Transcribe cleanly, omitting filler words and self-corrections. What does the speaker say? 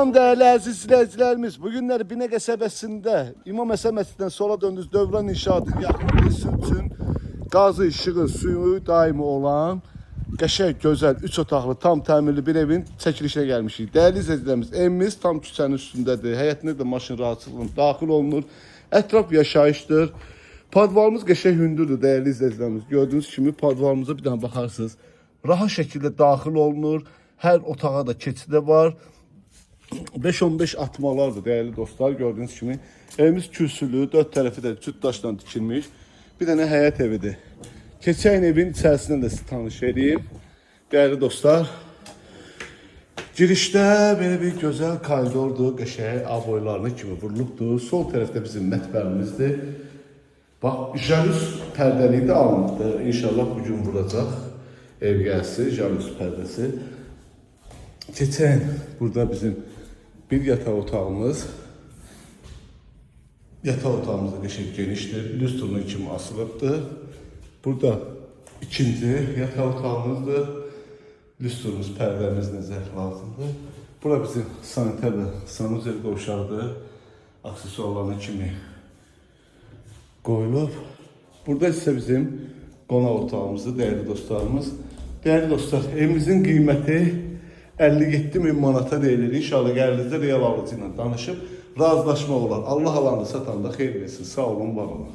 Değerli əziz izləyicilərimiz, bugünlər Binə qəsəbəsində İmam Həsən məscidindən sola döndünüz, Dövran İnşaatın yaxınlığı üçün qazı, işığı, suyu daimi olan qəşəng, gözəl, 3 otaqlı, tam təmirli bir evin çəkilişinə gəlmişik. Değerli izləyicilərimiz, evimiz tam küçənin üstündədir. Həyətində də maşın rahatçılıqla daxil olunur. Ətraf yaşayışdır. Padvalımız qəşəng hündürdür değerli izləyicilərimiz. Gördüğünüz kimi padvalımıza bir dənə baxarsınız. Rahat şəkildə daxil olunur. Hər otağa da keçidi var. 5-15 atmalardır değerli dostlar, gördüğünüz kimi. Evimiz kürsülü, 4 tərəfi də cüt daşdan dikilmiş. Bir dənə həyət evidir. Keçən evin içərisindən də sizi tanış edeyim. Değerli dostlar, girişdə belə bir gözəl koridordur, qəşəng aboylarını kimi vurulubdur. Sol tərəfdə bizim mətbəximizdir. Bax, jalüz pərdəliyi də alınıbdır. İnşallah bugün vuracaq ev gəlsi, jalüz pərdəsi. Keçən burada bizim bir yataq otağımız. Yataq otağımız da qəşəng genişdir. Lüstrunun kimi asılıbdır. Burada ikinci yataq otağımızdır. Lüstrumuz, pərdəmiz necə lazımdır. Bura bizim saniter və sanuzel qovşağıdır. Aksesuarlarına kimi qoyulub. Burada isə bizim qonaq otağımızdır, değerli dostlarımız. Değerli dostlar, evimizin qiyməti 57.000 manata deyilir. İnşallah gəldiyinizdə real alıcı ilə danışıb razılaşma olar. Allah alanda satanda xeyir versin. Sağ olun, var olun.